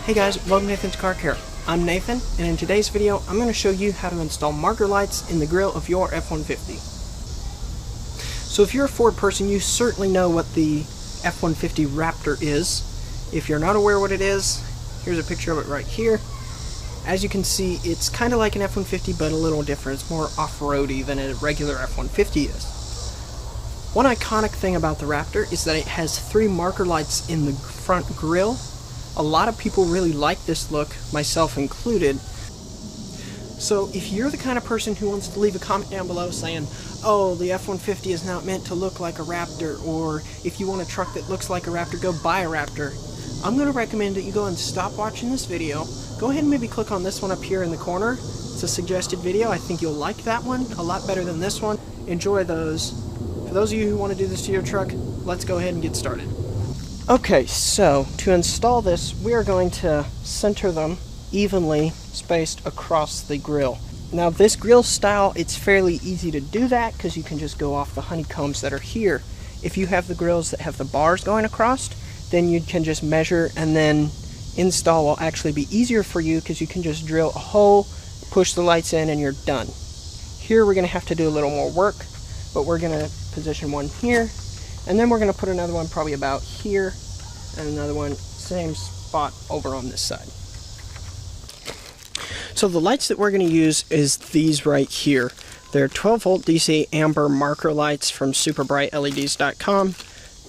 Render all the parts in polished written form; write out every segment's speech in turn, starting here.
Hey guys, welcome to Nathan's Car Care. I'm Nathan, and in today's video, I'm going to show you how to install marker lights in the grille of your F-150. So if you're a Ford person, you certainly know what the F-150 Raptor is. If you're not aware what it is, here's a picture of it right here. As you can see, it's kind of like an F-150, but a little different. It's more off-roady than a regular F-150 is. One iconic thing about the Raptor is that it has 3 marker lights in the front grille. A lot of people really like this look, myself included. So if you're the kind of person who wants to leave a comment down below saying, oh, the F-150 is not meant to look like a Raptor, or if you want a truck that looks like a Raptor, go buy a Raptor, I'm going to recommend that you go and stop watching this video. Go ahead and maybe click on this one up here in the corner. It's a suggested video. I think you'll like that one a lot better than this one. Enjoy those. For those of you who want to do this to your truck, let's go ahead and get started. Okay, so to install this, we are going to center them evenly spaced across the grille. Now this grille style, it's fairly easy to do that because you can just go off the honeycombs that are here. If you have the grills that have the bars going across, then you can just measure, and then install will actually be easier for you because you can just drill a hole, push the lights in, and you're done. Here we're going to have to do a little more work, but we're going to position one here. And then we're going to put another one probably about here, and another one same spot over on this side. So the lights that we're going to use is these right here. They're 12 volt DC amber marker lights from superbrightleds.com.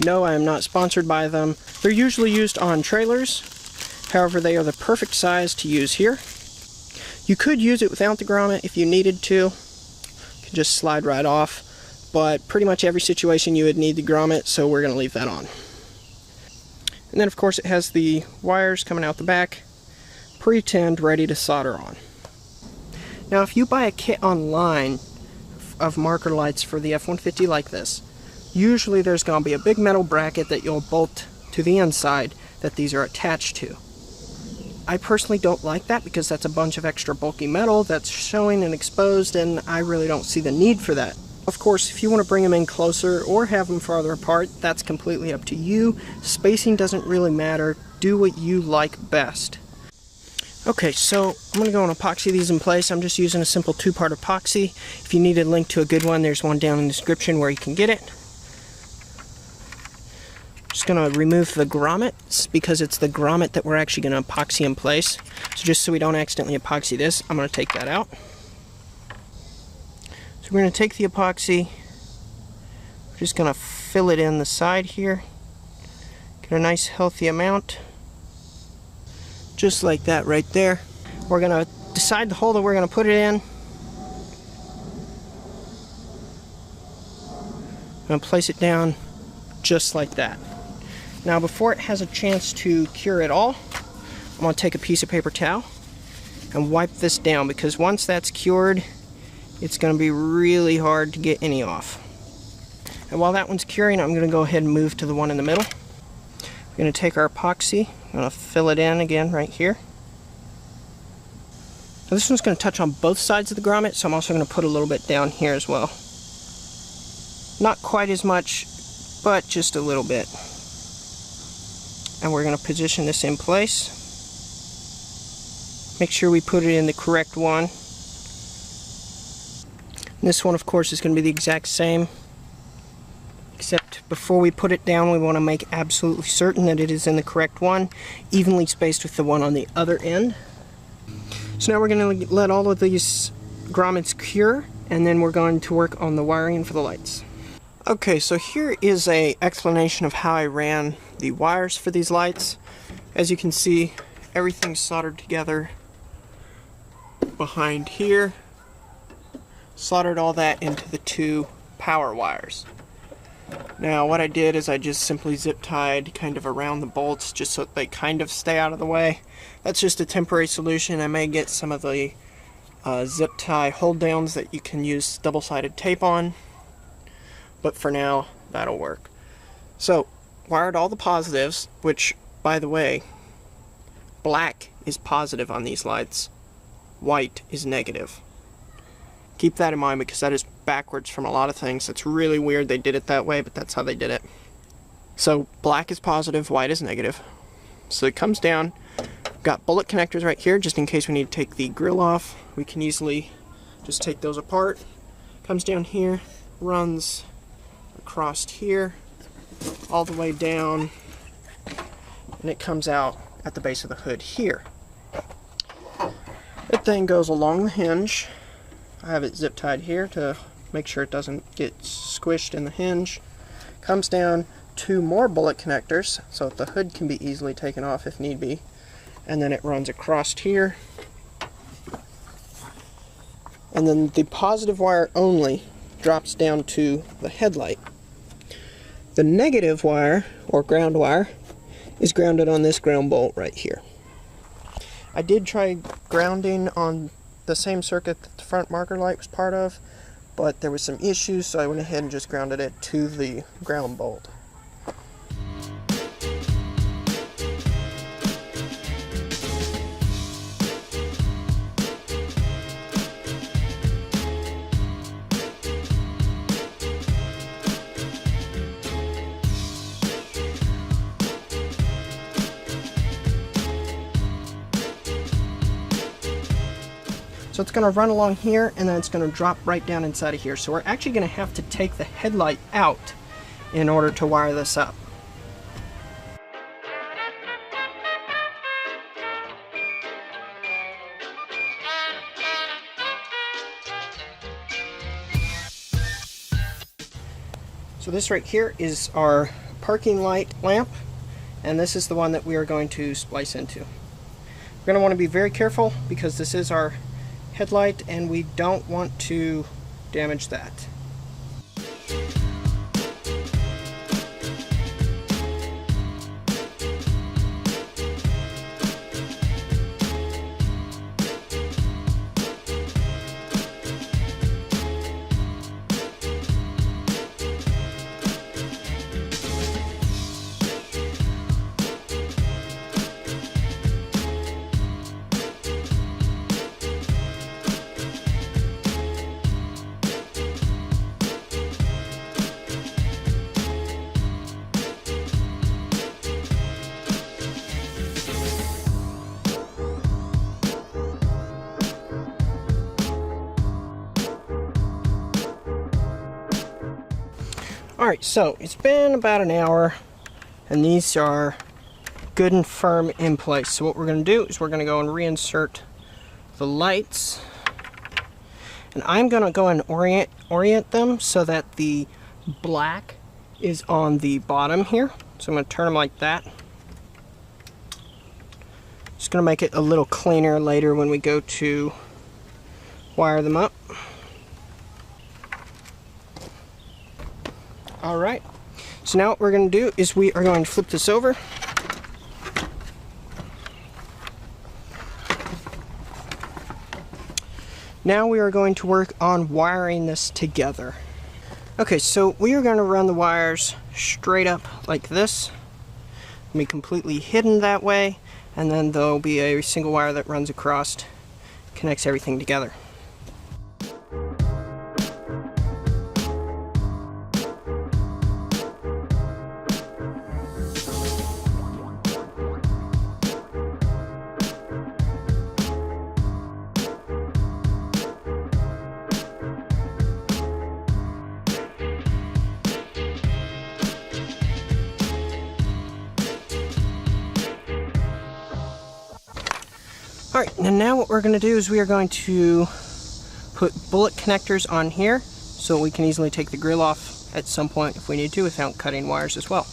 No, I am not sponsored by them. They're usually used on trailers. However, they are the perfect size to use here. You could use it without the grommet if you needed to. You can just slide right off. But pretty much every situation you would need the grommet, so we're going to leave that on. And then of course it has the wires coming out the back, pre-tinned, ready to solder on. Now if you buy a kit online of marker lights for the F-150 like this, usually there's going to be a big metal bracket that you'll bolt to the inside that these are attached to. I personally don't like that because that's a bunch of extra bulky metal that's showing and exposed, and I really don't see the need for that. Of course, if you want to bring them in closer or have them farther apart, that's completely up to you. Spacing doesn't really matter. Do what you like best. Okay, so I'm going to go and epoxy these in place. I'm just using a simple 2-part epoxy. If you need a link to a good one, there's one down in the description where you can get it. Just going to remove the grommets because it's the grommet that we're actually going to epoxy in place. So just so we don't accidentally epoxy this, I'm going to take that out. So we're going to take the epoxy, we're just going to fill it in the side here, get a nice healthy amount, just like that right there. We're going to decide the hole that we're going to put it in. I'm going to place it down just like that. Now before it has a chance to cure at all, I'm going to take a piece of paper towel and wipe this down, because once that's cured, it's going to be really hard to get any off. And while that one's curing, I'm going to go ahead and move to the one in the middle. We're going to take our epoxy, I'm going to fill it in again right here. Now this one's going to touch on both sides of the grommet, so I'm also going to put a little bit down here as well. Not quite as much, but just a little bit. And we're going to position this in place. Make sure we put it in the correct one. This one, of course, is going to be the exact same, except before we put it down, we want to make absolutely certain that it is in the correct one, evenly spaced with the one on the other end. So now we're going to let all of these grommets cure, and then we're going to work on the wiring for the lights. Okay, so here is an explanation of how I ran the wires for these lights. As you can see, everything's soldered together behind here. Soldered all that into the 2 power wires. Now what I did is I just simply zip tied kind of around the bolts just so they kind of stay out of the way. That's just a temporary solution. I may get some of the zip tie hold downs that you can use double-sided tape on, but for now that'll work. So wired all the positives, which by the way, black is positive on these lights, white is negative. Keep that in mind because that is backwards from a lot of things. It's really weird they did it that way, but that's how they did it. So black is positive, white is negative. So it comes down, Got bullet connectors right here, just in case we need to take the grill off. We can easily just take those apart. Comes down here, runs across here, all the way down, and it comes out at the base of the hood here. It then goes along the hinge. I have it zip tied here to make sure it doesn't get squished in the hinge. Comes down 2 more bullet connectors so that the hood can be easily taken off if need be. And then it runs across here. And then the positive wire only drops down to the headlight. The negative wire, or ground wire, is grounded on this ground bolt right here. I did try grounding on the same circuit that the front marker light was part of, but there was some issues, so I went ahead and just grounded it to the ground bolt. So it's going to run along here, and then it's going to drop right down inside of here. So we're actually going to have to take the headlight out in order to wire this up. So this right here is our parking light lamp, and this is the one that we are going to splice into. We're going to want to be very careful because this is our headlight and we don't want to damage that. Alright, so it's been about an hour and these are good and firm in place. So what we're going to do is we're going to go and reinsert the lights, and I'm going to go and orient them so that the black is on the bottom here. So I'm going to turn them like that. Just going to make it a little cleaner later when we go to wire them up. Alright, so now what we're going to do is we are going to flip this over. Now we are going to work on wiring this together. Okay, so we are going to run the wires straight up like this. It'll be completely hidden that way, and then there'll be a single wire that runs across, connects everything together. Alright, and now what we're going to do is we are going to put bullet connectors on here so we can easily take the grill off at some point if we need to without cutting wires as well.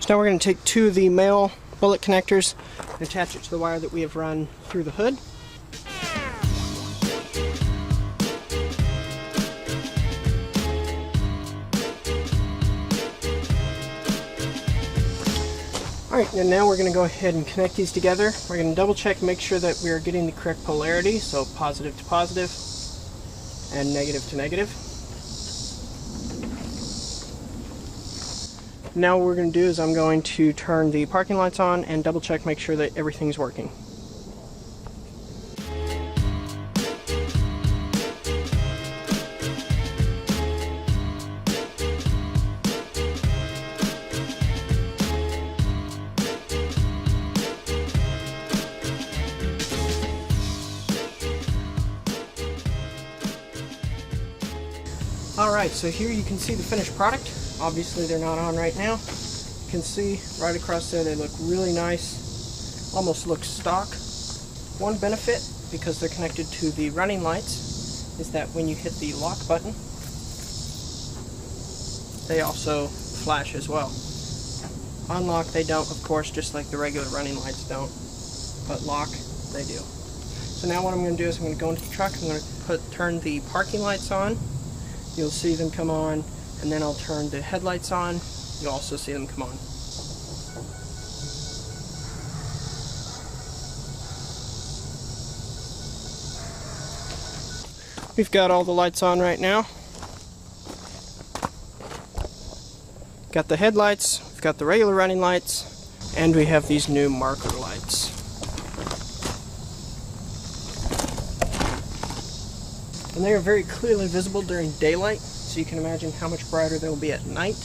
So now we're going to take two of the male bullet connectors and attach it to the wire that we have run through the hood. Alright, and now we're going to go ahead and connect these together. We're going to double check and make sure that we are getting the correct polarity, so positive to positive and negative to negative. Now what we're going to do is I'm going to turn the parking lights on and double check, make sure that everything's working. Alright, so here you can see the finished product. Obviously they're not on right now. You can see right across there they look really nice. Almost look stock. One benefit, because they're connected to the running lights, is that when you hit the lock button, they also flash as well. Unlock they don't, of course, just like the regular running lights don't. But lock, they do. So now what I'm going to do is I'm going to go into the truck, I'm going to turn the parking lights on. You'll see them come on, and then I'll turn the headlights on. You'll also see them come on. We've got all the lights on right now. Got the headlights, we've got the regular running lights, and we have these new marker lights. And they are very clearly visible during daylight, so you can imagine how much brighter they'll be at night.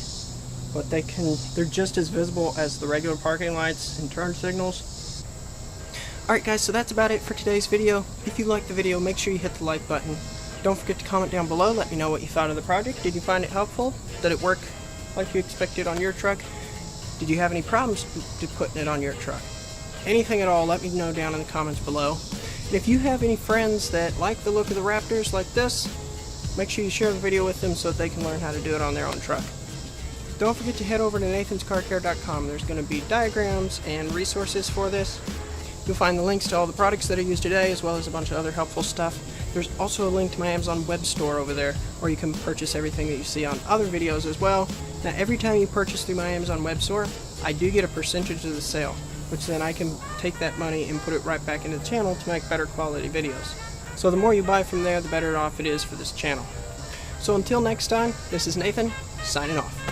But they're just as visible as the regular parking lights and turn signals. Alright guys, so that's about it for today's video. If you liked the video, make sure you hit the like button. Don't forget to comment down below, let me know what you thought of the project. Did you find it helpful? Did it work like you expected on your truck? Did you have any problems putting it on your truck? Anything at all, let me know down in the comments below. And if you have any friends that like the look of the Raptors like this, make sure you share the video with them so that they can learn how to do it on their own truck. Don't forget to head over to nathanscarcare.com. There's going to be diagrams and resources for this. You'll find the links to all the products that I used today, as well as a bunch of other helpful stuff. There's also a link to my Amazon web store over there, where you can purchase everything that you see on other videos as well. Now, every time you purchase through my Amazon web store, I do get a percentage of the sale, which then I can take that money and put it right back into the channel to make better quality videos. So the more you buy from there, the better off it is for this channel. So until next time, this is Nathan, signing off.